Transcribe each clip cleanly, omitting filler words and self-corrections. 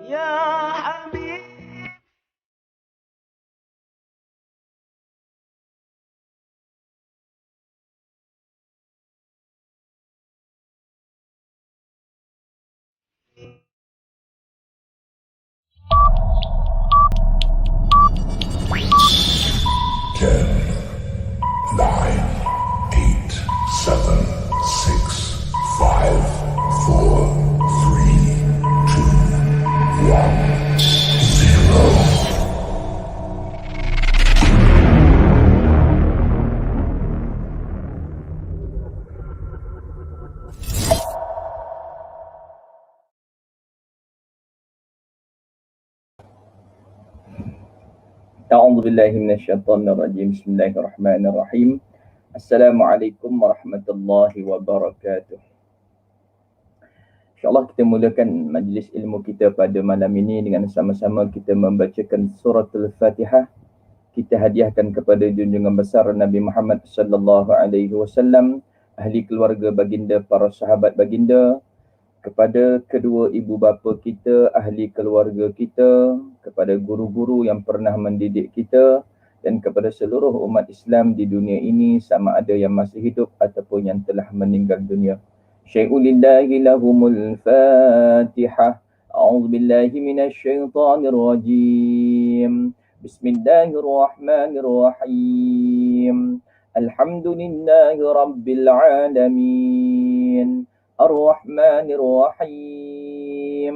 يا حبيبي Ten, nine, eight, seven, six, five, four, three, two, one, zero. أعوذ بالله من الشيطان الرجيم. بسم الله الرحمن الرحيم. Assalamualaikum warahmatullahi wabarakatuh. InsyaAllah kita mulakan majlis ilmu kita pada malam ini dengan sama-sama kita membacakan suratul Fatihah. Kita hadiahkan kepada junjungan besar Nabi Muhammad sallallahu alaihi wasallam, ahli keluarga baginda, para sahabat baginda, kepada kedua ibu bapa kita, ahli keluarga kita, kepada guru-guru yang pernah mendidik kita, dan kepada seluruh umat Islam di dunia ini, sama ada yang masih hidup ataupun yang telah meninggal dunia. Syai'ulillahi lahumul Fatihah. A'udzu billahi minasyaitonir rajim. Bismillahirrahmanirrahim. Alhamdulillahi rabbil alamin. الرحمن الرحيم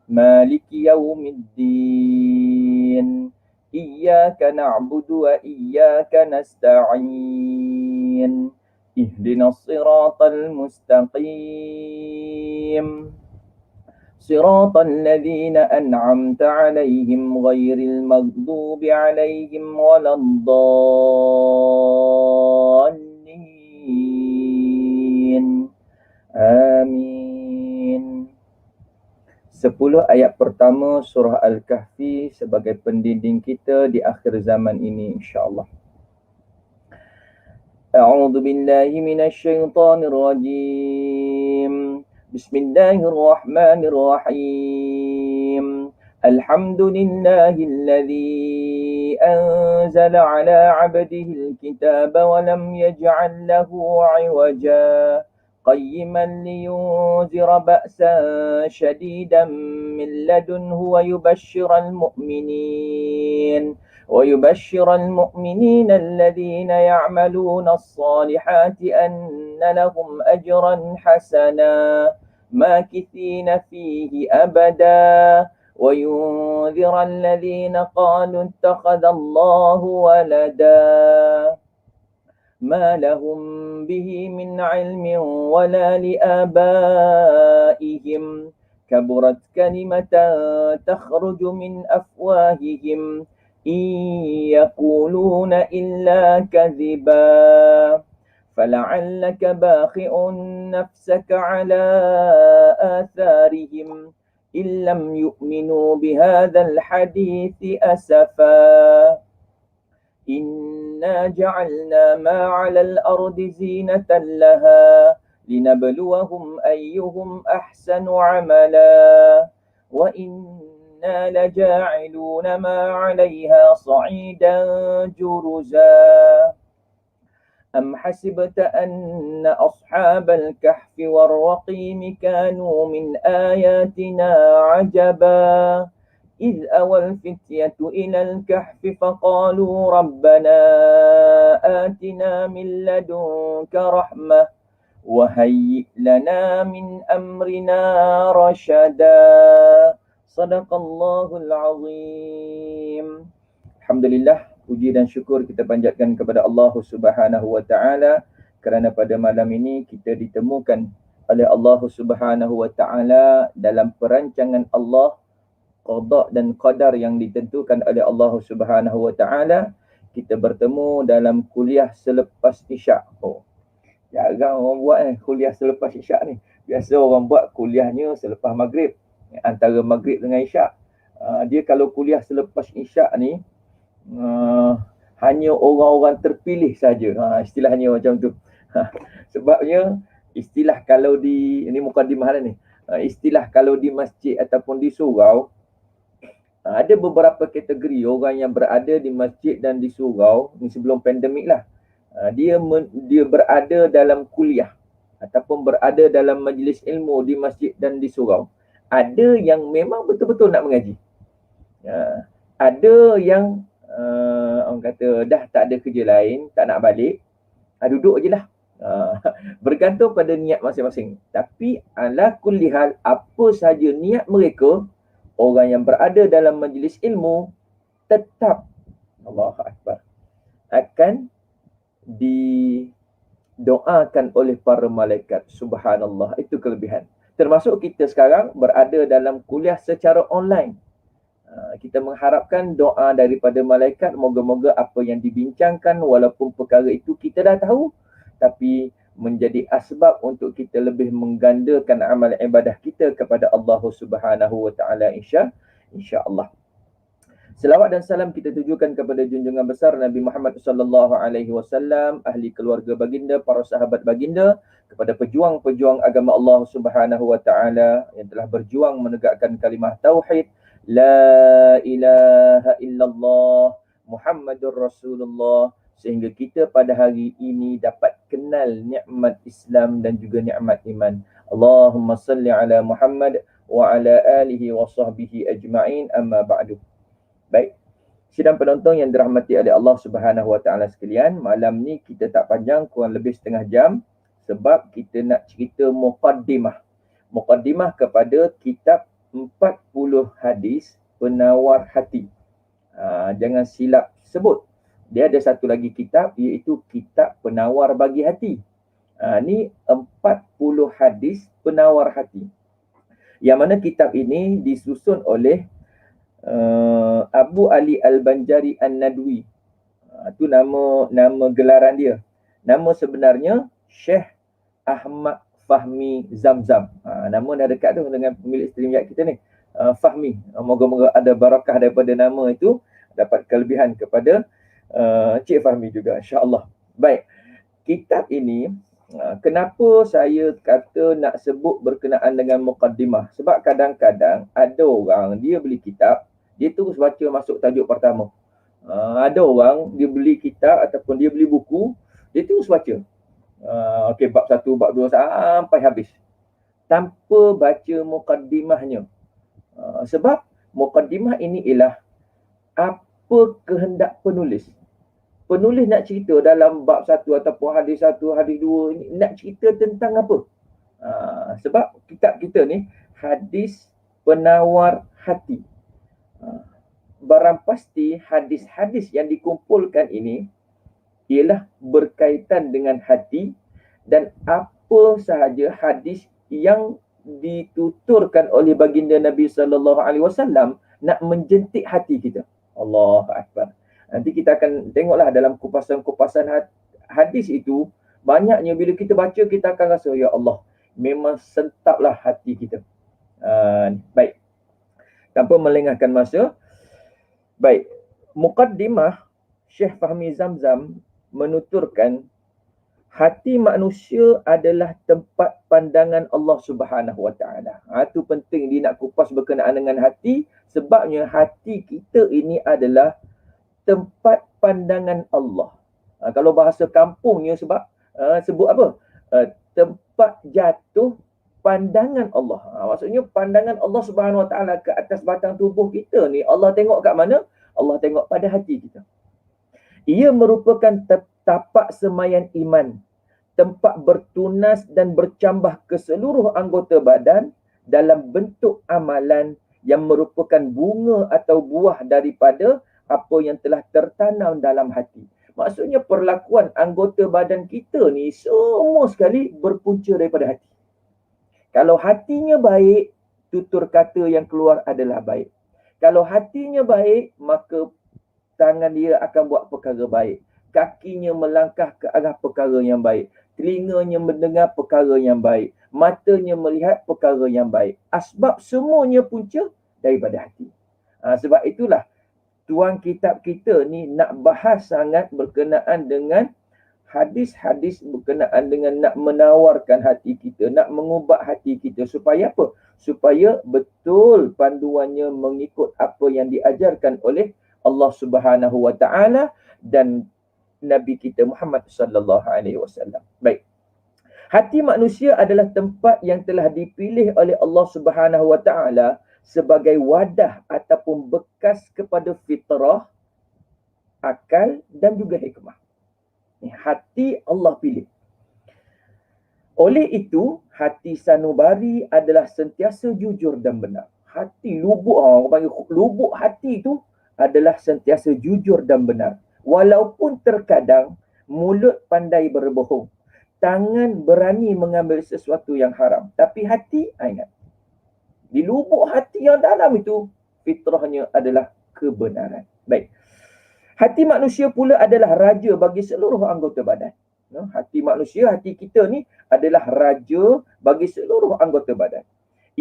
مالك يوم الدين إياك نعبد وإياك نستعين اهدنا الصراط المستقيم صراط الذين أنعمت عليهم غير المغضوب عليهم ولا الضالين. Amin. 10 ayat pertama surah Al-Kahfi sebagai pendinding kita di akhir zaman ini, insya-Allah. A'udzu billahi minasyaitonir rajim. Bismillahirrahmanirrahim. Alhamdulillahilladzi anzala ala 'abdihi al-kitaba wa lam yaj'al lahu 'iwaja قيما لينذر بأسا شديدا من لدنه ويبشر المؤمنين الذين يعملون الصالحات أن لهم أجرا حسنا ماكثين فيه أبدا وينذر الذين قالوا اتخذ الله ولدا ما لهم به من علم ولا لآبائهم كبرت كلمة تخرج من أفواههم إن يقولون إلا كذبا فلعلك باخئ نفسك على آثارهم إن لم يؤمنوا بهذا الحديث أسفا إنا جعلنا ما على الأرض زينة لها لنبلوهم أيهم أحسن عملا وإنا لجاعلون ما عليها صعيدا جرزا أم حسبت أن أصحاب الكهف والرقيم كانوا من آياتنا عجبا إذ أوى الفتية إلى الكهف فقالوا ربنا آتنا من لدنك رحمة وهيئ لنا من أمرنا رشدا صدق الله العظيم. Alhamdulillah, puji dan syukur kita panjatkan kepada Allah Subhanahu wa taala kerana pada malam ini kita ditemukan oleh Allah Subhanahu wa taala dalam perancangan Allah, qada dan qadar yang ditentukan oleh Allah Subhanahu wa taala. Kita bertemu dalam kuliah selepas Isyak. Jarang orang buat kuliah selepas Isyak ni. Biasa orang buat kuliahnya selepas Maghrib, antara Maghrib dengan Isyak. Dia kalau kuliah selepas Isyak ni hanya orang-orang terpilih saja. Istilahnya macam tu. Sebabnya istilah kalau di, ini mukadimah ni, istilah kalau di masjid ataupun di surau, Ada beberapa kategori orang yang berada di masjid dan di surau ni sebelum pandemik lah. Dia berada dalam kuliah ataupun berada dalam majlis ilmu di masjid dan di surau. Ada yang memang betul-betul nak mengaji. Ada yang orang kata dah tak ada kerja lain, tak nak balik, duduk je lah. Bergantung pada niat masing-masing. Tapi ala kulli hal, apa sahaja niat mereka, orang yang berada dalam majlis ilmu tetap, Allahu Akbar, akan didoakan oleh para malaikat. Subhanallah, itu kelebihan. Termasuk kita sekarang berada dalam kuliah secara online. Kita mengharapkan doa daripada malaikat, moga-moga apa yang dibincangkan, walaupun perkara itu kita dah tahu, tapi menjadi asbab untuk kita lebih menggandakan amal ibadah kita kepada Allah Subhanahu wa taala, insya-Allah. Selawat dan salam kita tujukan kepada junjungan besar Nabi Muhammad sallallahu alaihi wasallam, ahli keluarga baginda, para sahabat baginda, kepada pejuang-pejuang agama Allah Subhanahu wa taala yang telah berjuang menegakkan kalimah tauhid, la ilaha illallah Muhammadur Rasulullah, sehingga kita pada hari ini dapat kenal nikmat Islam dan juga nikmat iman. Allahumma salli ala Muhammad wa ala alihi wa sahbihi ajma'in, amma ba'du. Baik, sidang penonton yang dirahmati oleh Allah Subhanahu wa taala sekalian, malam ni kita tak panjang, kurang lebih setengah jam, sebab kita nak cerita muqaddimah kepada kitab 40 hadis penawar hati. Jangan silap sebut, dia ada satu lagi kitab, iaitu kitab penawar bagi hati. Ni 40 hadis penawar hati, yang mana kitab ini disusun oleh Abu Ali Al-Banjari An-Nadwi. Itu nama gelaran dia. Nama sebenarnya Syekh Ahmad Fahmi Zamzam. Nama dah dekat tu dengan pemilik StreamYard kita ni, Fahmi. Moga-moga ada barakah daripada nama itu, dapat kelebihan kepada Cik Fahmi juga, insya-Allah. Baik, kitab ini, kenapa saya kata nak sebut berkenaan dengan muqaddimah? Sebab kadang-kadang ada orang dia beli kitab, dia terus baca masuk tajuk pertama. Ada orang dia beli kitab ataupun dia beli buku, dia terus baca. Okey, bab 1, bab 2 sampai habis, tanpa baca muqaddimahnya. Sebab muqaddimah ini ialah apa kehendak penulis. Penulis nak cerita dalam bab 1 ataupun hadis 1, hadis 2 ini, nak cerita tentang apa? Sebab kitab kita ni hadis penawar hati. Barang pasti hadis-hadis yang dikumpulkan ini ialah berkaitan dengan hati, dan apa sahaja hadis yang dituturkan oleh baginda Nabi sallallahu alaihi wasallam nak menjentik hati kita. Allahu Akbar. Nanti kita akan tengoklah dalam kupasan-kupasan hadis itu, banyaknya bila kita baca kita akan rasa, ya Allah, memang sentaplah hati kita. Baik, tanpa melengahkan masa, baik, muqaddimah Syekh Fahmi Zamzam menuturkan, hati manusia adalah tempat pandangan Allah Subhanahu wa taala. Itu penting dia nak kupas berkenaan dengan hati, sebabnya hati kita ini adalah tempat pandangan Allah. Kalau bahasa kampungnya sebut apa? Tempat jatuh pandangan Allah. Maksudnya pandangan Allah Subhanahu wa taala ke atas batang tubuh kita ni, Allah tengok kat mana? Allah tengok pada hati kita. Ia merupakan tapak semayan iman, tempat bertunas dan bercambah ke seluruh anggota badan dalam bentuk amalan yang merupakan bunga atau buah daripada apa yang telah tertanam dalam hati. Maksudnya perlakuan anggota badan kita ni semua sekali berpunca daripada hati. Kalau hatinya baik, tutur kata yang keluar adalah baik. Kalau hatinya baik, maka tangan dia akan buat perkara baik. Kakinya melangkah ke arah perkara yang baik. Telinganya mendengar perkara yang baik. Matanya melihat perkara yang baik. Asbab semuanya punca daripada hati. Sebab itulah tuan kitab kita ni nak bahas sangat berkenaan dengan hadis-hadis berkenaan dengan nak menawarkan hati kita, nak mengubah hati kita. Supaya apa? supaya betul panduannya mengikut apa yang diajarkan oleh Allah Subhanahu wa taala dan Nabi kita Muhammad sallallahu alaihi wasallam. Baik. Hati manusia adalah tempat yang telah dipilih oleh Allah Subhanahu wa taala sebagai wadah ataupun bekas kepada fitrah, akal dan juga hikmah. Hati Allah pilih. Oleh itu, hati sanubari adalah sentiasa jujur dan benar. Hati lubuk, orang panggil lubuk hati itu adalah sentiasa jujur dan benar. Walaupun terkadang mulut pandai berbohong, tangan berani mengambil sesuatu yang haram. Tapi hati, ingat, di lubuk hati yang dalam itu, fitrahnya adalah kebenaran. Baik. Hati manusia pula adalah raja bagi seluruh anggota badan. Hati manusia, hati kita ni adalah raja bagi seluruh anggota badan.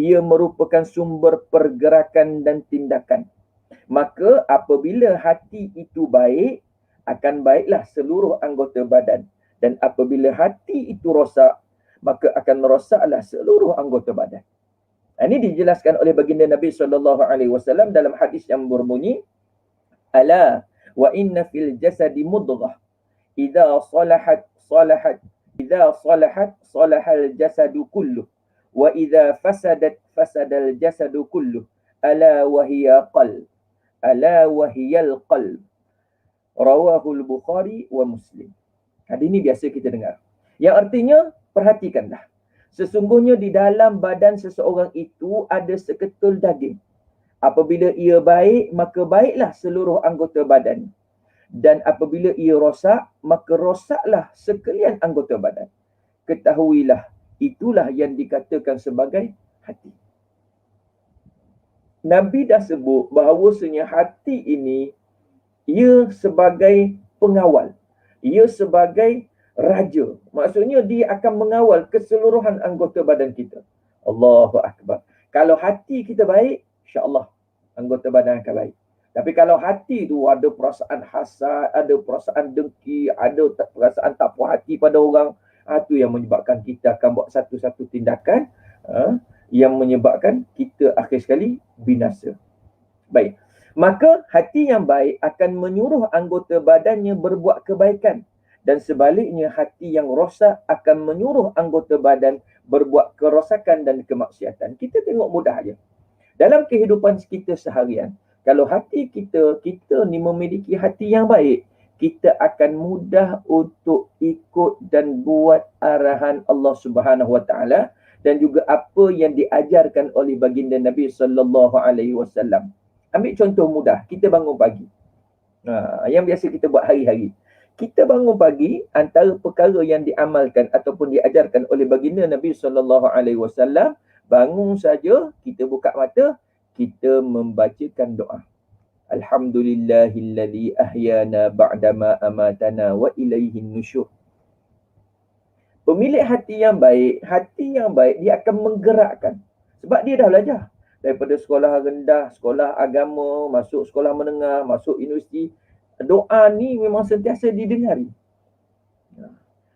Ia merupakan sumber pergerakan dan tindakan. Maka apabila hati itu baik, akan baiklah seluruh anggota badan. Dan apabila hati itu rosak, maka akan rosaklah seluruh anggota badan. Ini dijelaskan oleh baginda Nabi SAW dalam hadis yang berbunyi, Ala wa inna fil jasadi mudghah idza salahat salahal jasadu kulluh wa idza fasadat fasadal jasadu kulluh ala wa hiyal qalb rawahul Bukhari wa Muslim. Hadis ini biasa kita dengar. Yang artinya, perhatikanlah. Sesungguhnya di dalam badan seseorang itu ada seketul daging. Apabila ia baik, maka baiklah seluruh anggota badan. Dan apabila ia rosak, maka rosaklah sekalian anggota badan. Ketahuilah, itulah yang dikatakan sebagai hati. Nabi dah sebut bahawasanya hati ini, ia sebagai pengawal. Ia sebagai raja. Maksudnya dia akan mengawal keseluruhan anggota badan kita. Allahu Akbar. Kalau hati kita baik, insya-Allah anggota badan akan baik. Tapi kalau hati tu ada perasaan hasad, ada perasaan dengki, ada perasaan tak puas hati pada orang, itu yang menyebabkan kita akan buat satu-satu tindakan yang menyebabkan kita akhir sekali binasa. Baik. Maka hati yang baik akan menyuruh anggota badannya berbuat kebaikan. Dan sebaliknya hati yang rosak akan menyuruh anggota badan berbuat kerosakan dan kemaksiatan. Kita tengok mudah aja. Dalam kehidupan kita seharian, kalau hati kita ni memiliki hati yang baik, kita akan mudah untuk ikut dan buat arahan Allah Subhanahu Wa Taala dan juga apa yang diajarkan oleh baginda Nabi sallallahu alaihi wasallam. Ambil contoh mudah, kita bangun pagi. Yang biasa kita buat hari-hari. Kita bangun pagi, antara perkara yang diamalkan ataupun diajarkan oleh baginda Nabi sallallahu alaihi wasallam, bangun saja, kita buka mata, kita membacakan doa. Alhamdulillahilladzi ahyana ba'dama amatana wa ilaihin nusyur. Pemilik hati yang baik dia akan menggerakkan. Sebab dia dah belajar. Daripada sekolah rendah, sekolah agama, masuk sekolah menengah, masuk universiti. Doa ni memang sentiasa didengari.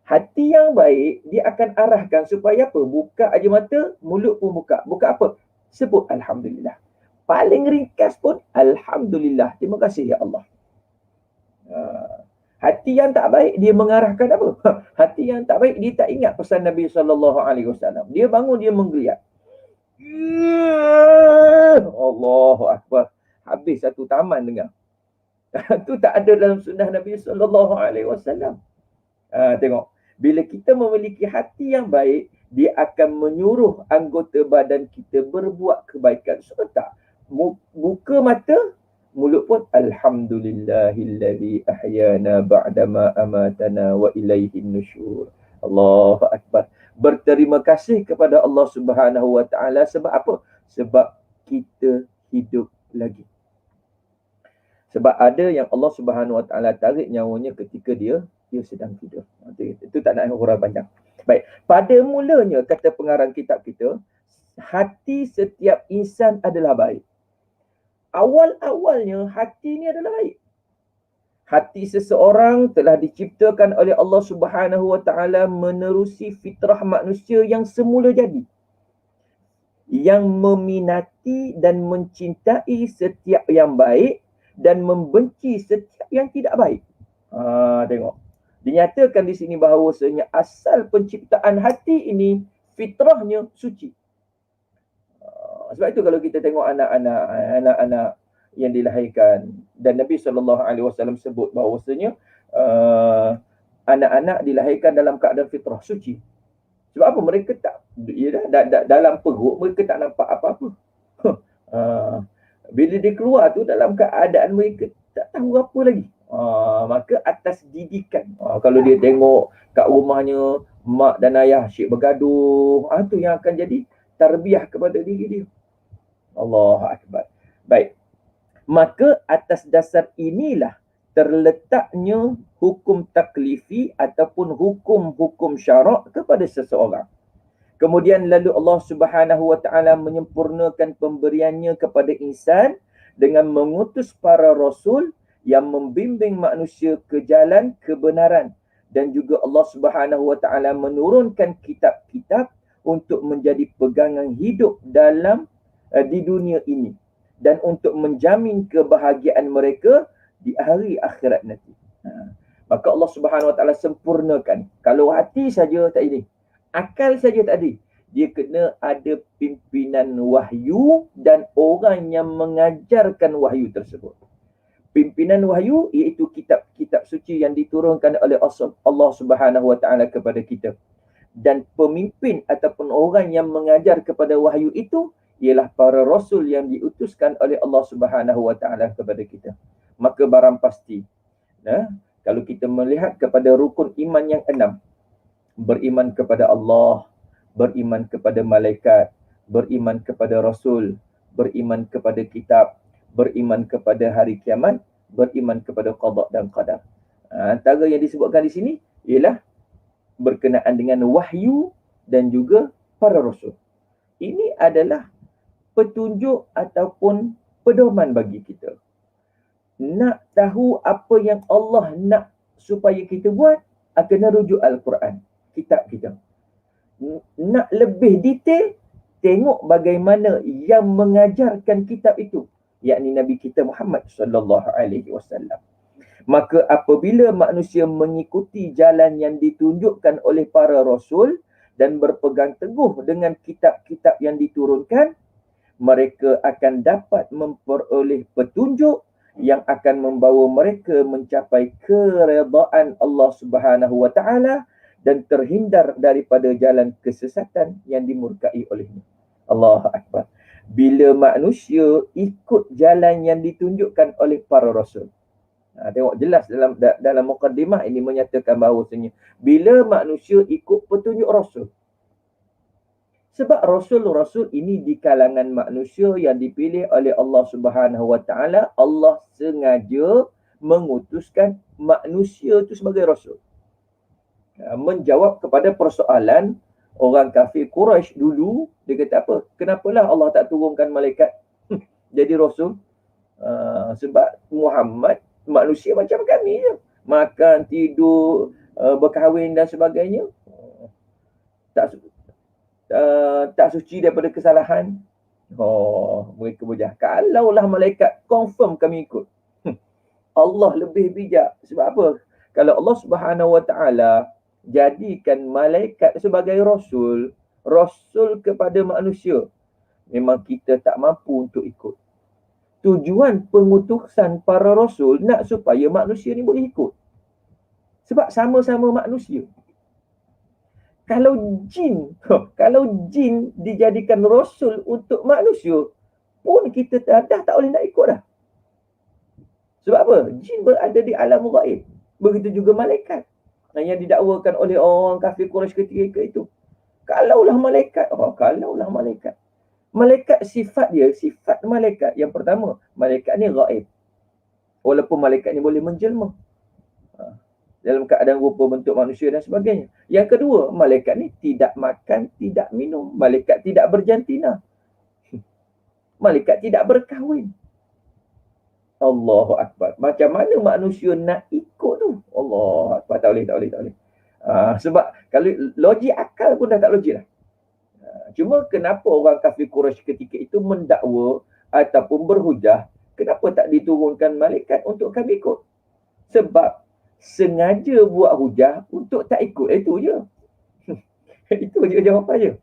Hati yang baik, dia akan arahkan supaya apa? Buka aja mata, mulut pun buka. Buka apa? Sebut Alhamdulillah. Paling ringkas pun, Alhamdulillah. Terima kasih ya Allah. Hati yang tak baik, dia mengarahkan apa? Hati yang tak baik, dia tak ingat pesan Nabi SAW. Dia bangun, dia menggeliat. Allahu Akbar. Habis satu taman dengar. Itu tak ada dalam sunnah Nabi SAW. Tengok. Bila kita memiliki hati yang baik, dia akan menyuruh anggota badan kita berbuat kebaikan. Serta buka mata, mulut pun Alhamdulillahilladzi ahyana ba'dama amatana wa ilaihin nusyur. Allahu Akbar. Berterima kasih kepada Allah Subhanahu Wa Taala sebab apa? Sebab kita hidup lagi. Sebab ada yang Allah Subhanahu Wa Taala tarik nyawanya ketika dia sedang tidur. Itu tak nak huraian panjang. Baik, pada mulanya kata pengarang kitab kita, hati setiap insan adalah baik. Awal-awalnya hati ni adalah baik. Hati seseorang telah diciptakan oleh Allah Subhanahu Wa Taala menerusi fitrah manusia yang semula jadi. yang meminati dan mencintai setiap yang baik dan membenci setiap yang tidak baik. Tengok. Dinyatakan di sini bahawasanya asal penciptaan hati ini fitrahnya suci. Sebab itu kalau kita tengok anak-anak yang dilahirkan, dan Nabi SAW sebut bahawasanya anak-anak dilahirkan dalam keadaan fitrah suci. Sebab apa? Mereka tak, dalam perut mereka tak nampak apa-apa. Bila dia keluar tu dalam keadaan mereka tak tahu apa lagi. Maka atas didikan. Kalau dia tengok kat rumahnya mak dan ayah asyik bergaduh, tu yang akan jadi tarbiyah kepada diri dia. Allahu Akbar. Baik. Maka atas dasar inilah terletaknya hukum taklifi ataupun hukum-hukum syarak kepada seseorang. Kemudian lalu Allah Subhanahu wa taala menyempurnakan pemberiannya kepada insan dengan mengutus para rasul yang membimbing manusia ke jalan kebenaran, dan juga Allah Subhanahu wa taala menurunkan kitab-kitab untuk menjadi pegangan hidup dalam di dunia ini dan untuk menjamin kebahagiaan mereka di hari akhirat nanti. Maka Allah Subhanahu wa taala sempurnakan. Kalau hati saja tak ini, akal saja tak ada, dia kena ada pimpinan wahyu dan orang yang mengajarkan wahyu tersebut. Pimpinan wahyu iaitu kitab-kitab suci yang diturunkan oleh Allah Subhanahu wa taala kepada kita. Dan pemimpin ataupun orang yang mengajar kepada wahyu itu ialah para rasul yang diutuskan oleh Allah Subhanahu wa taala kepada kita. Maka barang pasti, kalau kita melihat kepada rukun iman yang 6, beriman kepada Allah, beriman kepada malaikat, beriman kepada rasul, beriman kepada kitab, beriman kepada hari kiamat, beriman kepada qada dan qadar. Antara yang disebutkan di sini ialah berkenaan dengan wahyu dan juga para rasul. Ini adalah petunjuk ataupun pedoman bagi kita. Nak tahu apa yang Allah nak supaya kita buat, kena rujuk Al-Quran, kitab kita. Nak lebih detail, tengok bagaimana yang mengajarkan kitab itu, yakni Nabi kita Muhammad sallallahu alaihi wasallam. Maka apabila manusia mengikuti jalan yang ditunjukkan oleh para rasul dan berpegang teguh dengan kitab-kitab yang diturunkan, mereka akan dapat memperoleh petunjuk yang akan membawa mereka mencapai keredaan Allah Subhanahu wa taala dan terhindar daripada jalan kesesatan yang dimurkai olehnya. Allahu Akbar. Bila manusia ikut jalan yang ditunjukkan oleh para rasul. Tengok jelas dalam mukaddimah ini menyatakan bahawasanya bila manusia ikut petunjuk rasul. Sebab rasul-rasul ini di kalangan manusia yang dipilih oleh Allah Subhanahu wa taala, Allah sengaja mengutuskan manusia itu sebagai rasul. Menjawab kepada persoalan orang kafir Quraisy dulu, dia kata apa? Kenapalah Allah tak turunkan malaikat jadi rasul? Sebab Muhammad manusia macam kami je. Makan, tidur, berkahwin dan sebagainya. Tak suci daripada kesalahan. Mereka berjah. Kalaulah malaikat confirm kami ikut. Allah lebih bijak. Sebab apa? Kalau Allah Subhanahu wa taala jadikan malaikat sebagai rasul kepada manusia, memang kita tak mampu untuk ikut. Tujuan pengutusan para rasul nak supaya manusia ni boleh ikut. Sebab sama-sama manusia. Kalau jin dijadikan rasul untuk manusia, pun kita dah tak boleh nak ikut dah. Sebab apa? Jin berada di alam ghaib. Begitu juga malaikat yang didakwakan oleh orang kafir Quraisy ketika itu. Kalaulah malaikat. Malaikat sifat dia, sifat malaikat. Yang pertama, malaikat ni ghaib. Walaupun malaikat ni boleh menjelma dalam keadaan rupa bentuk manusia dan sebagainya. Yang kedua, malaikat ni tidak makan, tidak minum. Malaikat tidak berjantina. Malaikat tidak berkahwin. Allahu Akbar. Macam mana manusia nak ikut tu? Allahu Akbar. Tak boleh. Sebab kalau logik akal pun dah tak logik lah. Cuma kenapa orang kafir Quraisy ketika itu mendakwa ataupun berhujah, kenapa tak diturunkan malaikat untuk kami ikut? Sebab sengaja buat hujah untuk tak ikut. Itu je. Itu je jawapannya.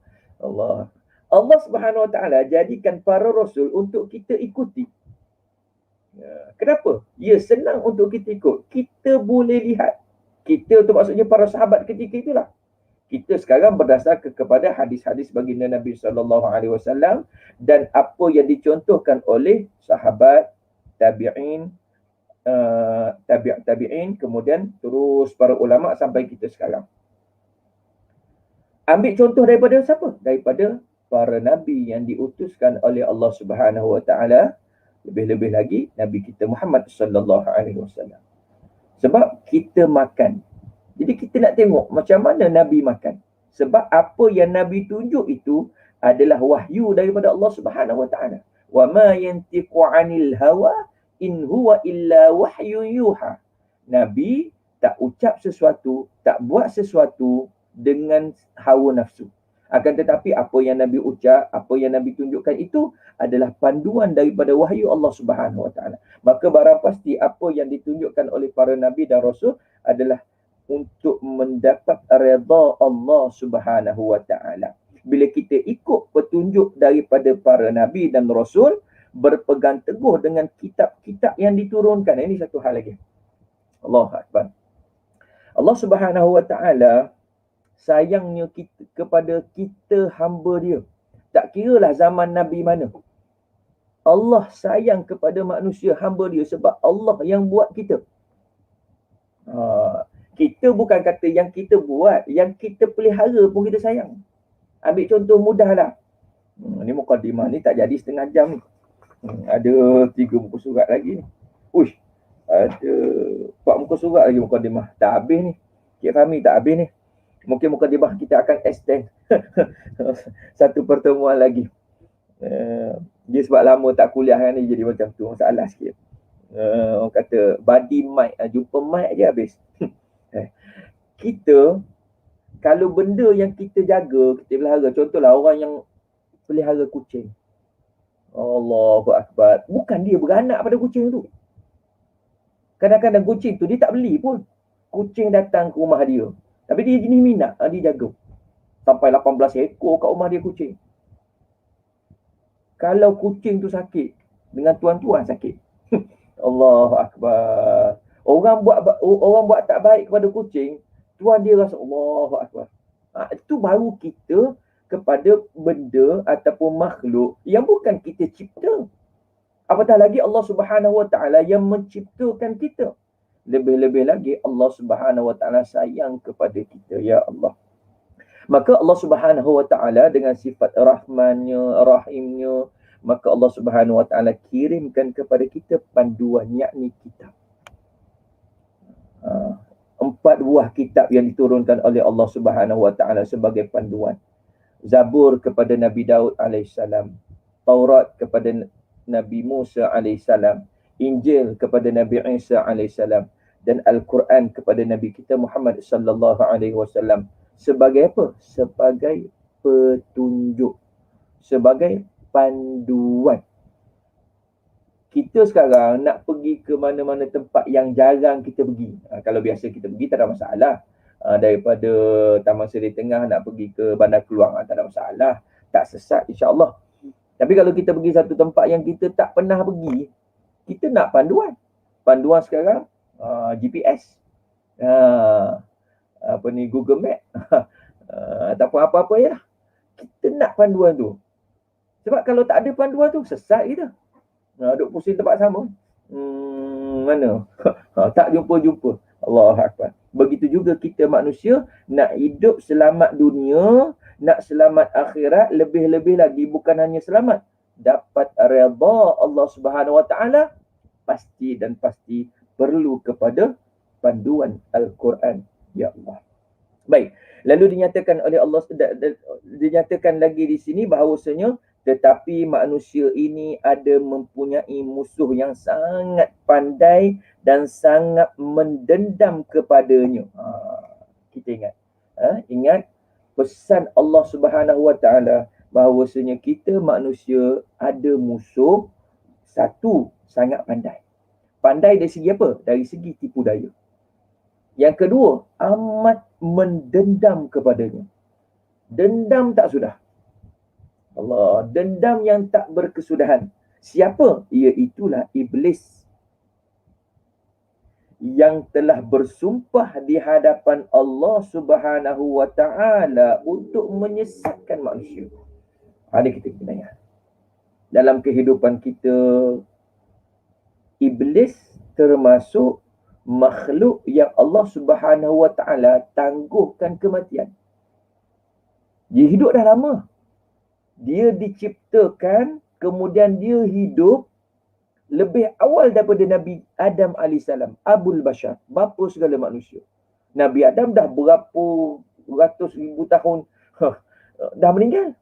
Allah Subhanahu Wa Taala jadikan para rasul untuk kita ikuti. Kenapa? Ya, senang untuk kita ikut. Kita boleh lihat. Kita tu maksudnya para sahabat ketika itulah. Kita sekarang berdasar kepada hadis-hadis baginda Nabi SAW dan apa yang dicontohkan oleh sahabat, tabi'in, tabi'in, kemudian terus para ulama sampai kita sekarang. Ambil contoh daripada siapa? Daripada para nabi yang diutuskan oleh Allah Subhanahu Wa Taala, lebih-lebih lagi Nabi kita Muhammad sallallahu alaihi wasallam. Sebab kita makan. Jadi kita nak tengok macam mana Nabi makan. Sebab apa yang Nabi tunjuk itu adalah wahyu daripada Allah Subhanahu Wa Taala. Wa ma yantiqu 'anil hawa in huwa illa wahyu yuha. Nabi tak ucap sesuatu, tak buat sesuatu dengan hawa nafsu. Akan tetapi apa yang Nabi ucap, apa yang Nabi tunjukkan itu adalah panduan daripada wahyu Allah Subhanahu Wa Taala. Maka barang pasti apa yang ditunjukkan oleh para nabi dan rasul adalah untuk mendapat redha Allah Subhanahu Wa Taala. Bila kita ikut petunjuk daripada para nabi dan rasul, berpegang teguh dengan kitab-kitab yang diturunkan. Ini satu hal lagi. Allahu Akbar. Allah Subhanahu Wa Taala sayangnya kepada kita hamba dia. Tak kiralah zaman Nabi mana. Allah sayang kepada manusia hamba dia sebab Allah yang buat kita. Kita bukan kata yang kita buat, yang kita pelihara pun kita sayang. Ambil contoh mudahlah. Ni mukadimah ni tak jadi setengah jam ni. Ada 3 muka surat lagi ni. Uish, ada 4 muka surat lagi mukadimah. Tak habis ni. Cik Fahmi tak habis ni. Mungkin mukadimah kita akan extend satu pertemuan lagi. Dia sebab lama tak kuliah kan ni, jadi macam tu masalah sikit. Orang kata body mic, jumpa mic je habis. Kita kalau benda yang kita jaga, kita pelihara, contohlah orang yang pelihara kucing. Allahu Akbar. Bukan dia beranak pada kucing tu. Kadang-kadang kucing tu dia tak beli pun. Kucing datang ke rumah dia. Tapi dia jenis minat, dia jaga. Sampai 18 ekor kat rumah dia kucing. Kalau kucing tu sakit, dengan tuan-tuan sakit. Allahu Akbar. Orang buat tak baik kepada kucing, tuan dia rasa Allahu Akbar. Itu baru kita kepada benda ataupun makhluk yang bukan kita cipta. Apatah lagi Allah Subhanahu Wa Taala yang menciptakan kita. Lebih-lebih lagi Allah Subhanahu Wa Taala sayang kepada kita, ya Allah. Maka Allah Subhanahu Wa Taala dengan sifat rahmannya, rahimnya, maka Allah Subhanahu Wa Taala kirimkan kepada kita panduan, yakni kitab. 4 buah kitab yang diturunkan oleh Allah Subhanahu Wa Taala sebagai panduan. Zabur kepada Nabi Daud alaihissalam, Taurat kepada Nabi Musa alaihissalam, Injil kepada Nabi Isa alaihissalam, dan Al-Quran kepada Nabi kita Muhammad sallallahu alaihi wasallam. Sebagai apa? Sebagai petunjuk, sebagai panduan. Kita sekarang nak pergi ke mana-mana tempat yang jarang kita pergi. Kalau biasa kita pergi tak ada masalah. Daripada Taman Seri Tengah nak pergi ke Bandar Keluang, tak ada masalah. Tak sesat, insya-Allah. Tapi kalau kita pergi satu tempat yang kita tak pernah pergi, kita nak panduan. Panduan sekarang GPS. Google Map. Ataupun apa-apa ya. Kita nak panduan tu. Sebab kalau tak ada panduan tu, sesat kita. Duk pusing tempat sama. Mana? Tak jumpa-jumpa. Allahu Akbar. Begitu juga kita manusia nak hidup selamat dunia, nak selamat akhirat, lebih-lebih lagi bukan hanya selamat, dapat redha Allah Subhanahu Wa Taala, pasti dan pasti perlu kepada panduan Al-Quran, ya Allah. Baik, lalu dinyatakan oleh Allah, dinyatakan lagi di sini bahawasanya tetapi manusia ini ada mempunyai musuh yang sangat pandai dan sangat mendendam kepadanya. Kita ingat. Ingat pesan Allah Subhanahu Wa Taala bahawasanya kita manusia ada musuh. Satu, sangat pandai. Pandai dari segi apa? Dari segi tipu daya. Yang kedua, amat mendendam kepadanya. Dendam tak sudah. Allah, dendam yang tak berkesudahan. Siapa? Iaitulah iblis yang telah bersumpah di hadapan Allah Subhanahu Wa Taala untuk menyesatkan manusia. Ada kita kena ingat. Dalam kehidupan kita, iblis termasuk makhluk yang Allah Subhanahu Wa Taala tangguhkan kematian. Dia hidup dah lama. Dia diciptakan, kemudian dia hidup lebih awal daripada Nabi Adam AS, Abul Bashar, bapa segala manusia. Nabi Adam dah berapa ratus ribu tahun dah meninggal.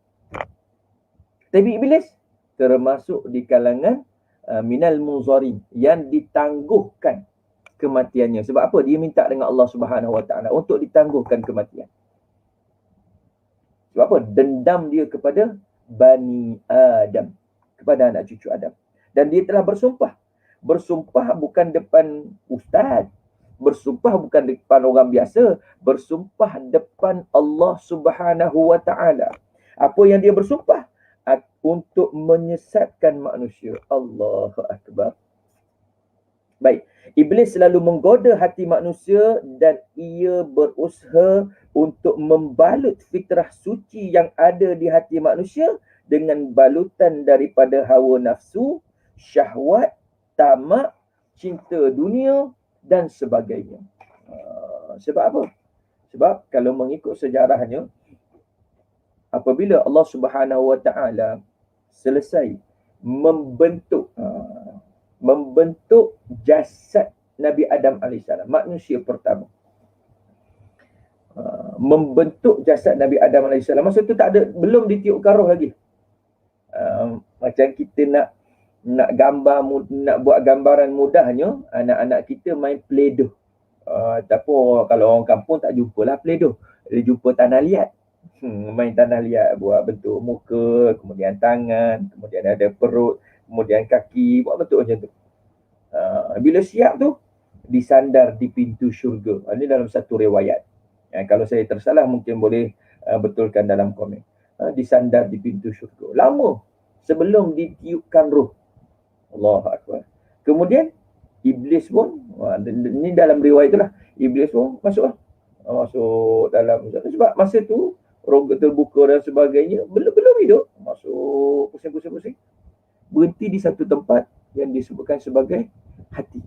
Tapi iblis termasuk di kalangan minal munzarin, yang ditangguhkan kematiannya. Sebab apa? Dia minta dengan Allah Subhanahu Wa Taala untuk ditangguhkan kematian. Sebab apa? Dendam dia kepada Bani Adam, kepada anak cucu Adam. Dan dia telah bersumpah. Bersumpah bukan depan ustaz, bersumpah bukan depan orang biasa, bersumpah depan Allah Subhanahu Wa Taala. Apa yang dia bersumpah? Untuk menyesatkan manusia. Allahu Akbar. Baik, iblis selalu menggoda hati manusia dan ia berusaha untuk membalut fitrah suci yang ada di hati manusia dengan balutan daripada hawa nafsu, syahwat, tamak, cinta dunia dan sebagainya. Sebab apa? Sebab kalau mengikut sejarahnya, apabila Allah Subhanahu Wa Taala selesai membentuk jasad Nabi Adam AS, manusia pertama. Membentuk jasad Nabi Adam AS. Masa tu tak ada, belum ditiupkan roh lagi. Macam kita nak gambar, nak buat gambaran mudahnya, anak-anak kita main Play-Doh. Tapi kalau orang kampung tak jumpalah Play-Doh. Dia jumpa tanah liat. Main tanah liat, buat bentuk muka, kemudian tangan, kemudian ada perut, kemudian kaki, buat bentuk macam tu. Bila siap tu, disandar di pintu syurga. Ini dalam satu riwayat. Kalau saya tersalah mungkin boleh betulkan dalam komen. Disandar di pintu syurga. Lama sebelum ditiupkan roh. Allahu Akbar. Kemudian iblis pun, ini dalam riwayat itulah, iblis pun masuk dalam, sebab masa tu rongga terbuka dan sebagainya, belum hidup, masuk pusing-pusing, berhenti di satu tempat yang disebutkan sebagai hati.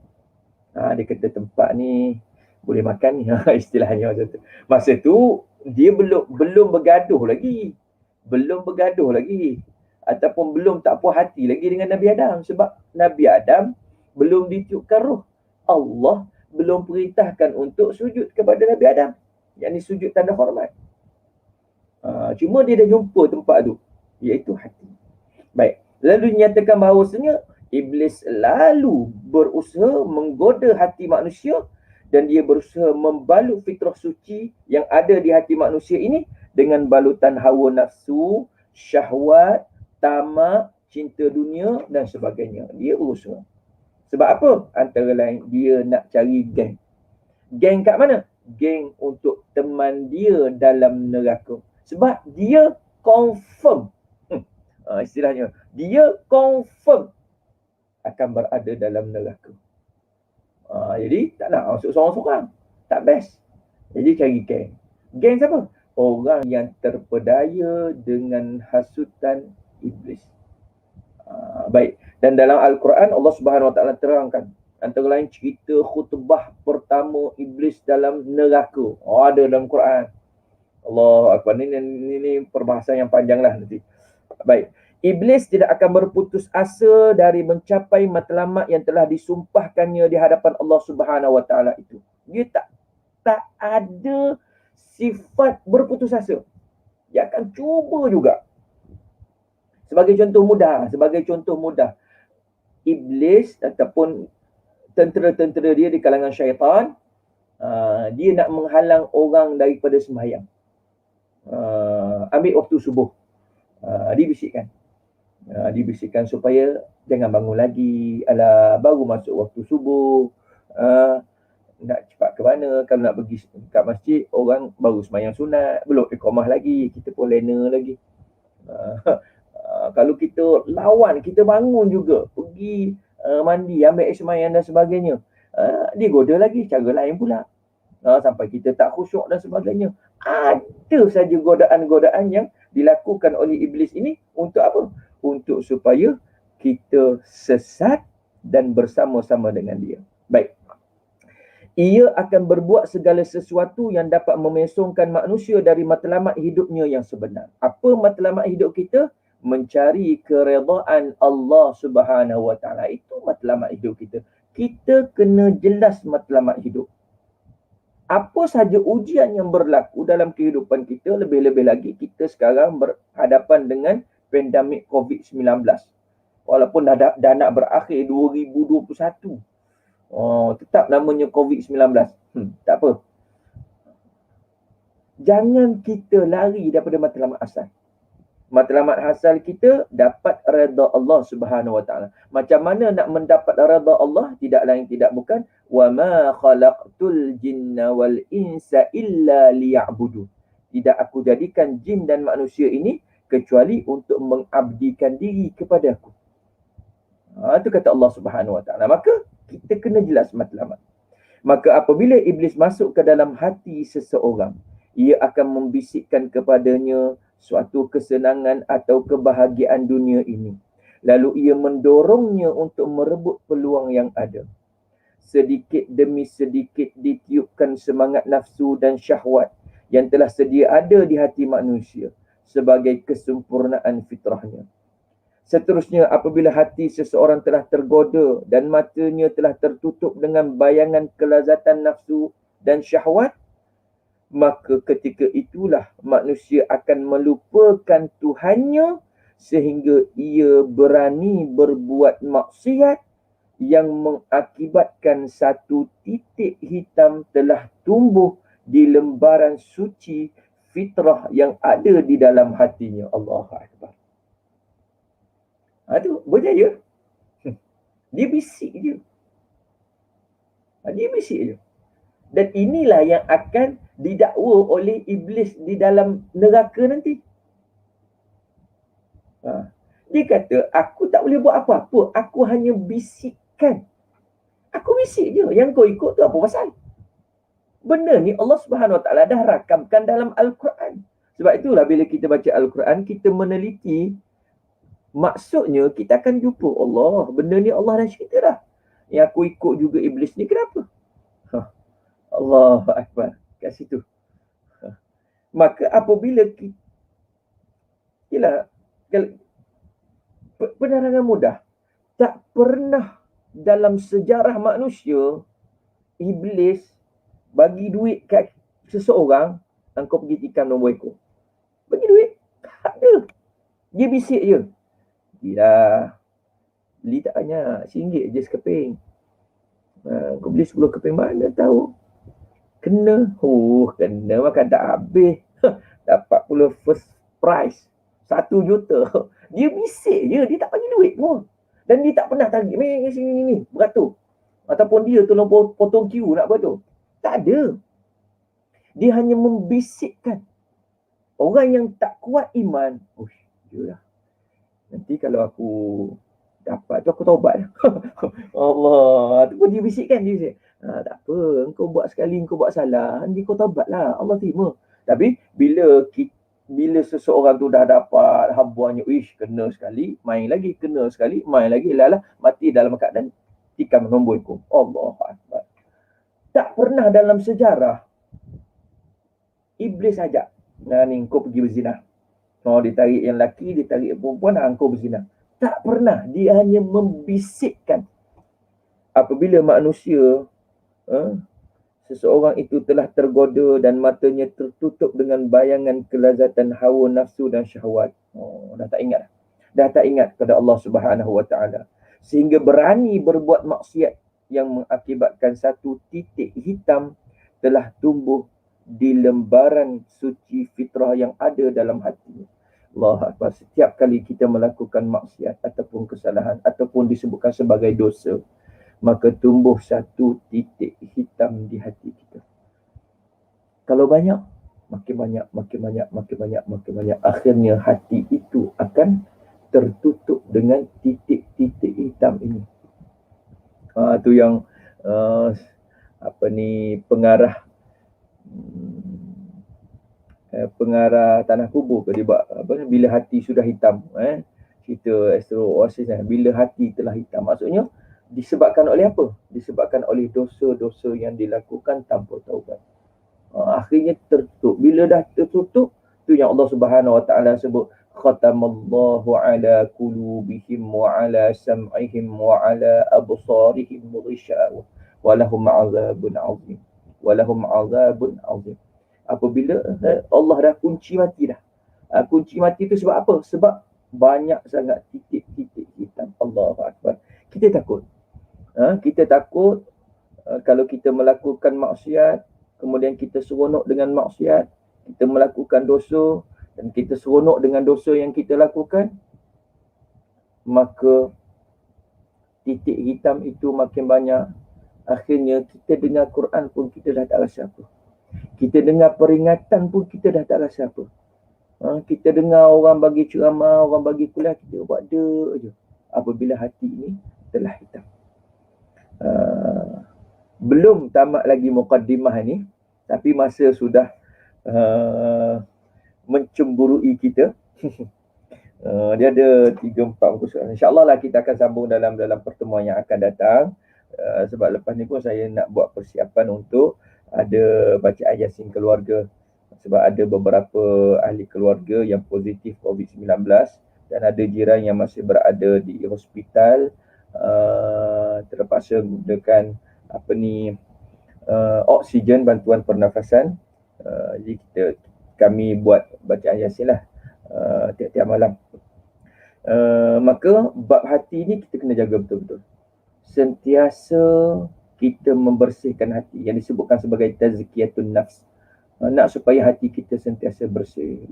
Dia kata tempat ni boleh makan ni, istilahnya macam tu. Masa tu dia belum bergaduh lagi, ataupun belum tak puas hati lagi dengan Nabi Adam, sebab Nabi Adam belum ditiupkan roh. Allah belum perintahkan untuk sujud kepada Nabi Adam, yakni sujud tanda hormat. Cuma dia dah jumpa tempat tu, iaitu hati. Baik, lalu dinyatakan bahawasanya iblis lalu berusaha menggoda hati manusia dan dia berusaha membalut fitrah suci yang ada di hati manusia ini dengan balutan hawa nafsu, syahwat, tamak, cinta dunia dan sebagainya. Dia berusaha. Sebab apa? Antara lain dia nak cari geng. Geng kat mana? Geng untuk teman dia dalam neraka. Sebab dia confirm, istilahnya, dia confirm akan berada dalam neraka. Jadi tak nak masuk seorang-seorang, tak best. Jadi cari geng. Geng siapa? Orang yang terpedaya dengan hasutan iblis. Baik, dan dalam Al-Quran Allah Subhanahu Wa Taala terangkan antara lain cerita khutbah pertama iblis dalam neraka. Ada dalam Quran. Allah Akbar. Ini perbahasan yang panjang lah nanti. Baik, iblis tidak akan berputus asa dari mencapai matlamat yang telah disumpahkannya di hadapan Allah Subhanahu Wa Taala itu. Dia tak ada sifat berputus asa. Dia akan cuba juga. Sebagai contoh mudah, iblis ataupun tentera-tentera dia di kalangan syaitan, dia nak menghalang orang daripada sembahyang. ambil waktu subuh. Dibisikkan. Dibisikkan supaya jangan bangun lagi. Alah, baru masuk waktu subuh. Nak cepat ke mana? Kalau nak pergi kat masjid, orang baru sembahyang sunat. Belum iqamah lagi. Kita pun lena lagi. Kalau kita lawan, kita bangun juga. Pergi mandi, ambil air sembahyang dan sebagainya. Dia goda lagi cara lain pula. Sampai kita tak khusyuk dan sebagainya. Ada saja godaan-godaan yang dilakukan oleh iblis ini untuk apa? Untuk supaya kita sesat dan bersama-sama dengan dia. Baik. Ia akan berbuat segala sesuatu yang dapat memesongkan manusia dari matlamat hidupnya yang sebenar. Apa matlamat hidup kita? Mencari keredaan Allah Subhanahu Wa Taala. Itu matlamat hidup kita. Kita kena jelas matlamat hidup. Apa sahaja ujian yang berlaku dalam kehidupan kita, lebih-lebih lagi kita sekarang berhadapan dengan pandemik COVID-19. Walaupun dah nak berakhir 2021. Tetap namanya COVID-19. Tak apa. Jangan kita lari daripada matlamat asal. Matlamat asal kita dapat redha Allah Subhanahu Wa Taala. Macam mana nak mendapat redha Allah? Tidak lain tidak bukan wa ma khalaqtul jinna wal insa illa liya'budun. Tidak aku jadikan jin dan manusia ini kecuali untuk mengabdikan diri kepada aku. Itu kata Allah Subhanahu Wa Taala. Maka kita kena jelas matlamat. Maka apabila iblis masuk ke dalam hati seseorang, ia akan membisikkan kepadanya suatu kesenangan atau kebahagiaan dunia ini. Lalu ia mendorongnya untuk merebut peluang yang ada. Sedikit demi sedikit ditiupkan semangat nafsu dan syahwat yang telah sedia ada di hati manusia sebagai kesempurnaan fitrahnya. Seterusnya, apabila hati seseorang telah tergoda dan matanya telah tertutup dengan bayangan kelazatan nafsu dan syahwat, maka ketika itulah manusia akan melupakan Tuhannya sehingga ia berani berbuat maksiat yang mengakibatkan satu titik hitam telah tumbuh di lembaran suci fitrah yang ada di dalam hatinya. Allahu Akbar. Itu berjaya. Dia bisik je. Dia bisik je. Dan inilah yang akan didakwa oleh iblis di dalam neraka nanti. Dia kata, aku tak boleh buat apa-apa. Aku hanya bisikkan. Aku bisik je. Yang kau ikut tu apa pasal? Benda ni Allah Subhanahu Wa Taala dah rakamkan dalam Al-Quran. Sebab itulah bila kita baca Al-Quran, kita meneliti, maksudnya kita akan jumpa Allah. Benda ni Allah dah cerita dah. Yang aku ikut juga iblis ni kenapa? Allahu Akbar. Kat situ. Maka apabila kita, ialah, penerangan mudah, tak pernah dalam sejarah manusia iblis bagi duit kat seseorang, engkau pergi tikam nombor ekor. Bagi duit. Tak ada. Dia bisik je. Gila. Beli tak banyak. RM1 je sekeping. Kau beli 10 keping mana tahu. Kena. Kena makan tak habis. Dapat pula first prize. 1 juta. Dia bisik je. Dia tak bagi duit pun. Dan dia tak pernah target. Sini ni. Beratur. Ataupun dia tolong potong queue nak beratur. Tak ada. Dia hanya membisikkan. Orang yang tak kuat iman. Yalah. Nanti kalau aku dapat tu aku taubat. Allah. Tu pun dia bisikkan. Dia bisik. Tak apa. Engkau buat sekali, engkau buat salah. Nanti kau taubat lah. Allah terima. Tapi bila seseorang tu dah dapat habuannya, kena sekali, main lagi, kena sekali, main lagi, lalah, mati dalam keadaan tikam nombor ekor. Allah Akbar. Tak pernah dalam sejarah iblis ajak, ni kau pergi berzina. Dia tarik yang lelaki, dia tarik perempuan, kau berzina. Tak pernah. Dia hanya membisikkan. Apabila manusia, seseorang itu telah tergoda dan matanya tertutup dengan bayangan kelazatan hawa nafsu dan syahwat. Dah tak ingat. Dah tak ingat kepada Allah Subhanahu Wa Taala. Sehingga berani berbuat maksiat yang mengakibatkan satu titik hitam telah tumbuh di lembaran suci fitrah yang ada dalam hati. Allah Akbar. Setiap kali kita melakukan maksiat ataupun kesalahan ataupun disebutkan sebagai dosa, maka tumbuh satu titik hitam di hati kita. Kalau banyak, makin banyak, makin banyak, makin banyak, makin banyak. Akhirnya hati itu akan tertutup dengan titik-titik hitam ini. Itu yang pengarah tanah kubur ke dia buat bila hati sudah hitam, cerita Astro-Oasis, bila hati telah hitam, maksudnya disebabkan oleh apa? Disebabkan oleh dosa-dosa yang dilakukan tanpa taubat. Akhirnya tertutup. Bila dah tertutup, tu yang Allah Subhanahu Wa Taala sebut khatamallahu ala qulubihim wa ala sam'ihim wa ala absarihim ghishawa wa lahum 'adzabun 'adzim. Wa lahum 'adzabun 'adzim. Apabila Allah dah kunci mati dah. Kunci mati tu sebab apa? Sebab banyak sangat titik-titik hitam. Allahu Akbar. Kita takut. Kita takut kalau kita melakukan maksiat, kemudian kita seronok dengan maksiat, kita melakukan dosa dan kita seronok dengan dosa yang kita lakukan, maka titik hitam itu makin banyak. Akhirnya kita dengar Quran pun kita dah tak rasa apa. Kita dengar peringatan pun kita dah tak rasa apa. Kita dengar orang bagi ceramah, orang bagi kuliah, kita buat dia je. Apabila hati ini telah hitam. Belum tamat lagi muqaddimah ni, tapi masa sudah mencemburui kita. Dia ada 3-4 muka surat. InsyaAllah lah kita akan sambung dalam pertemuan yang akan datang. Sebab lepas ni pun saya nak buat persiapan untuk ada baca Yasin keluarga. Sebab ada beberapa ahli keluarga yang positif COVID-19 dan ada jiran yang masih berada di hospital, terpaksa gunakan oksigen, bantuan pernafasan. Jadi kami buat bacaan Yasin lah tiap-tiap malam. Maka bab hati ni kita kena jaga betul-betul. Sentiasa kita membersihkan hati yang disebutkan sebagai tazkiyatun nafs. Nak supaya hati kita sentiasa bersih.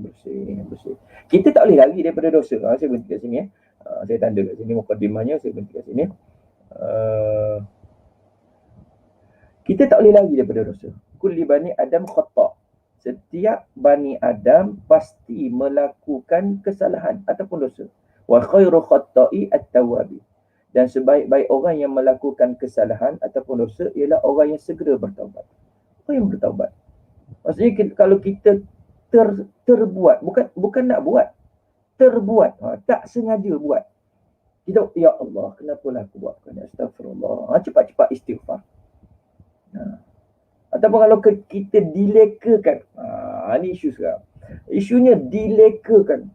Kita tak boleh lari daripada dosa. Saya berhenti kat sini. Saya tanda kat sini mukadimahnya, saya berhenti kat sini. Kita tak boleh lari daripada dosa. Kulli bani Adam khata'. Setiap bani Adam pasti melakukan kesalahan ataupun dosa. Wa khairu khatta'i at-tawwabi. Dan sebaik-baik orang yang melakukan kesalahan ataupun dosa ialah orang yang segera bertaubat. Orang yang bertaubat. Maksudnya kalau kita terbuat, bukan nak buat, terbuat, tak sengaja buat. Kita, ya Allah, kenapalah aku buatkan? Astagfirullah. Cepat-cepat istighfar. Ataupun kalau kita dilekakan, ini isu sekarang. Isunya dilekakan.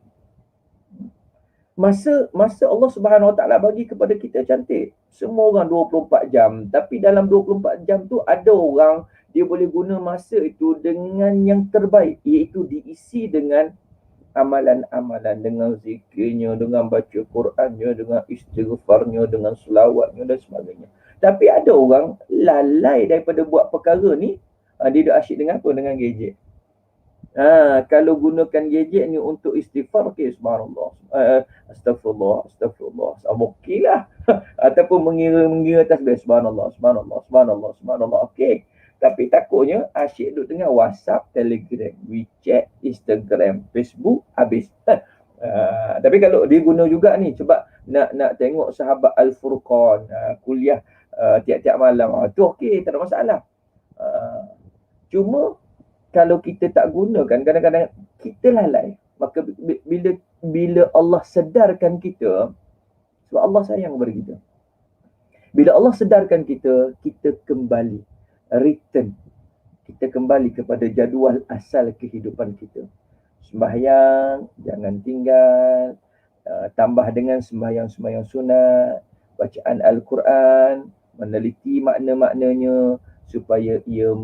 Masa Allah Subhanahu Wa Taala bagi kepada kita cantik. Semua orang 24 jam. Tapi dalam 24 jam tu ada orang dia boleh guna masa itu dengan yang terbaik. Iaitu diisi dengan amalan-amalan, dengan zikirnya, dengan baca Qurannya, dengan istighfarnya, dengan selawatnya dan sebagainya. Tapi ada orang lalai daripada buat perkara ni. Dia dah asyik dengan apa? Dengan gadget. Kalau gunakan gadget ni untuk istighfar, okey, subhanallah, astagfirullah, okey lah. Ataupun mengira tasbih, subhanallah, okey. Tapi takutnya asyik duduk dengan WhatsApp, Telegram, WeChat, Instagram, Facebook, habis. Tapi kalau dia guna juga ni, sebab nak tengok sahabat Al-Furqan, kuliah tiap-tiap malam, tu okey, tak ada masalah. Cuma kalau kita tak gunakan, kadang-kadang kita lalai. Maka bila Allah sedarkan kita, sebab Allah sayang kepada kita. Bila Allah sedarkan kita, kita kembali, return. Kita kembali kepada jadual asal kehidupan kita. Sembahyang, jangan tinggal. Tambah dengan sembahyang-sembahyang sunat, bacaan Al-Quran, meneliti makna-maknanya, supaya ia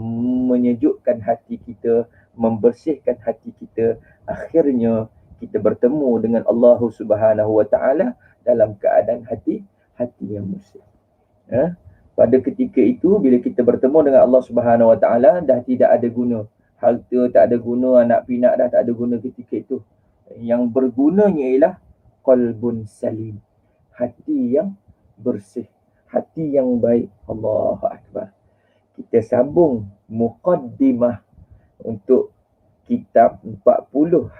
menyejukkan hati kita, membersihkan hati kita. Akhirnya kita bertemu dengan Allah Subhanahu Wa Taala dalam keadaan hati yang bersih. Pada ketika itu, bila kita bertemu dengan Allah Subhanahu Wa Taala, dah tidak ada guna Harta tak ada guna, anak pinak dah tak ada guna ketika itu. Yang bergunanya ialah qalbun salim, hati yang bersih, hati yang baik. Allahu Akbar. Kita sambung muqaddimah untuk kitab 40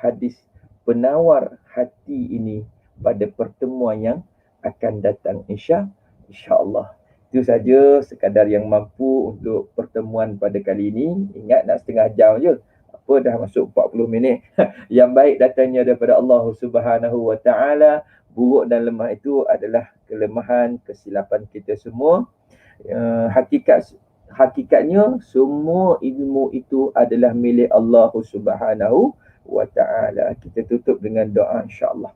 hadis penawar hati ini pada pertemuan yang akan datang insya-Allah. Itu saja sekadar yang mampu untuk pertemuan pada kali ini. Ingat nak setengah jam je. Apa dah masuk 40 minit. Yang baik datangnya daripada Allah Subhanahu wa taala. Buruk dan lemah itu adalah kelemahan, kesilapan kita semua. Hakikatnya semua ilmu itu adalah milik Allah Subhanahu wa taala. Kita tutup dengan doa insya-Allah.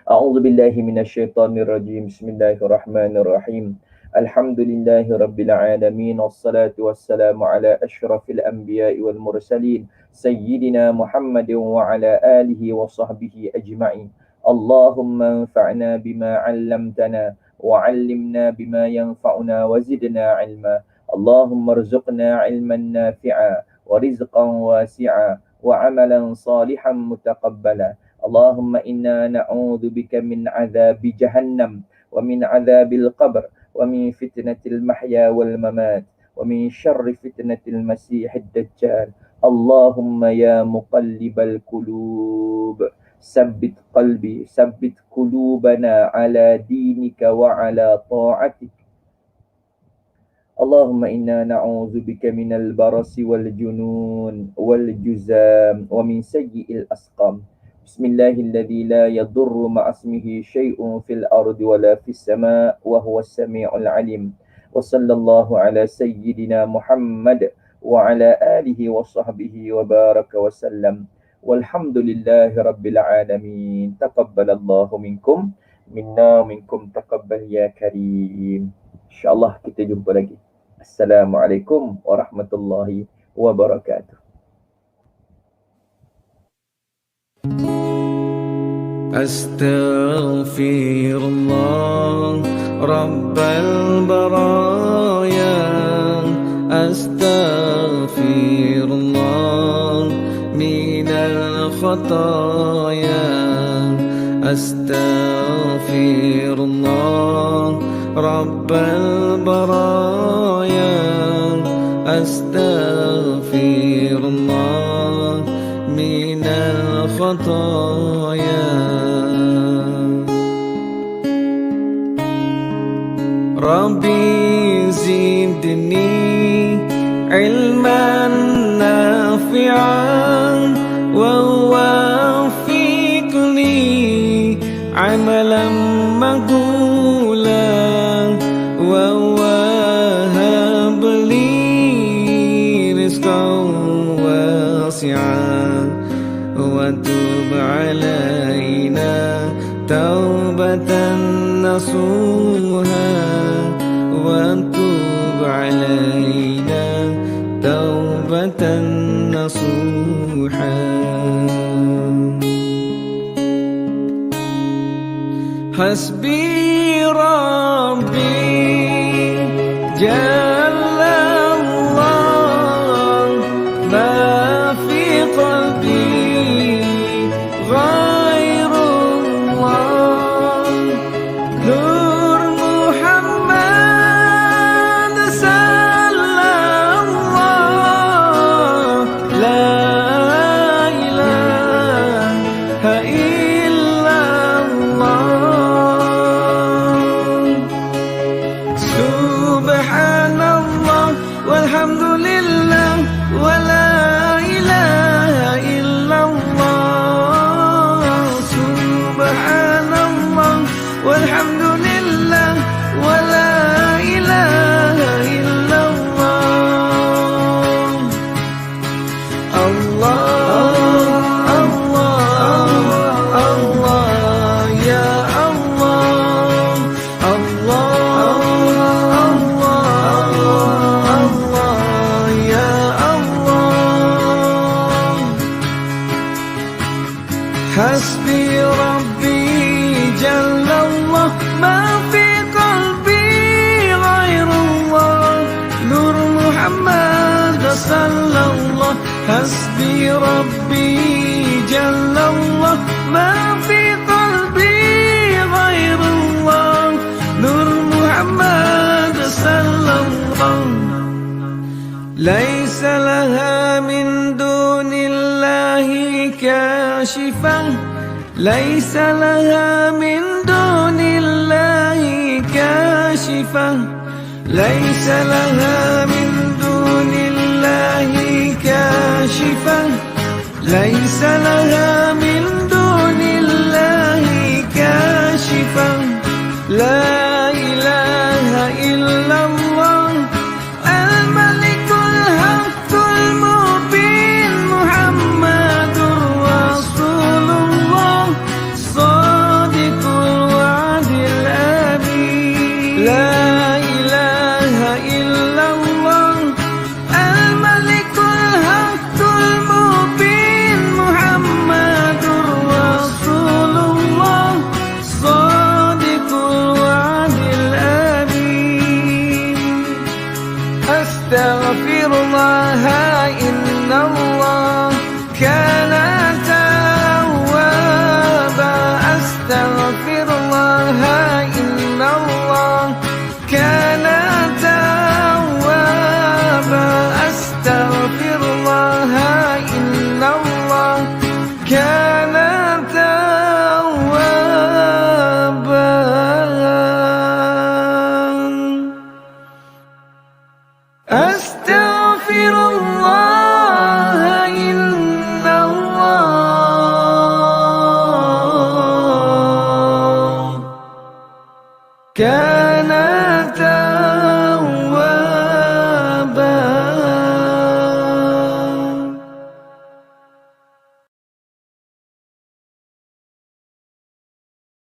A'udzu billahi minasyaitonir rajim. Bismillahirrahmanirrahim. Alhamdulillahi rabbil alamin, wassalatu wassalamu ala asyrafil anbiya'i wal mursalin sayyidina Muhammadin wa ala alihi wa sahbihi ajma'in. Allahumma anfa'na bima 'allamtana wa 'allimna bima yanfa'una wa zidna 'ilma. Allahumma arzuqna 'ilman nafi'a wa rizqan wasi'a wa 'amalan salihan mutaqabbala. Allahumma inna na'udzu bika min 'adzabi jahannam wa min 'adzabil qabr wa min fitnatil mahya wal mamat wa min syarri fitnatil masiihid dajjal. Allahumma ya muqallibal qulub sabbit qalbi sabbit qulubana ala dinika wa ala ta'atik. Allahumma inna na'udzu bika minal barasi wal junun wal juzam wa min sayyi'il asqam. Bismillahilladzi la yadurru ma'asmihi syai'un fil ardi wala fis sama' wa huwas sami'ul alim. Wa sallallahu ala sayyidina Muhammad wa ala alihi wa sahbihi wa baraka wa sallam. Walhamdulillahi rabbil alamin. Taqabbalallahu minkum minna minkum taqabbal ya karim. InsyaAllah kita jumpa lagi. Assalamualaikum warahmatullahi wabarakatuh. Astaghfirullah Rabbal baraya, astaghfirullah minal khataya, astaghfirullah Rabbal baraya, astaghfirullah minal khataya. Rabbi zidni ilman nafi'an wa wafiqni amalan maqbulan wa wahab li rizqan wasi'an wa tub alaina taubatan nasuha wa tub alaina taubatan nasuha. Hasbi Rabbi Jalla Allah, ma fi qalbi ghairullah, Nur Muhammad sallallahu, la ilaha illallah. Subhanallah walhamdulillah wa la ilaha illallah. Subhanallah walhamdulillah wa la ilaha illallah. Allah, Allah, Allah, ya Allah, Allah, Allah, Allah, ya Allah. Hasbi Rabbi Jallallah, ma fi qalbi ghairullah, Nur Muhammad sallallahu ربي جل الله ما في قلبي غير الله نور محمد صلى الله ليس لها من دون الله كاشفة ليس لها من دون الله كاشفة ليس لها من دون الله كاشفة ليس لها من دون الله كاشفة لا إله إلا الله الملك الحق المبين محمد رسول الله صادق الوعد الأمين لا إله إلا الله الملك الحق المبين محمد رسول الله صادق الوعد الأمين أستغفر الله إن الله كان توابا أستغفر الله إن الله كان توابا أستغفر الله إن الله كان توابا أستغفر الله إن الله كان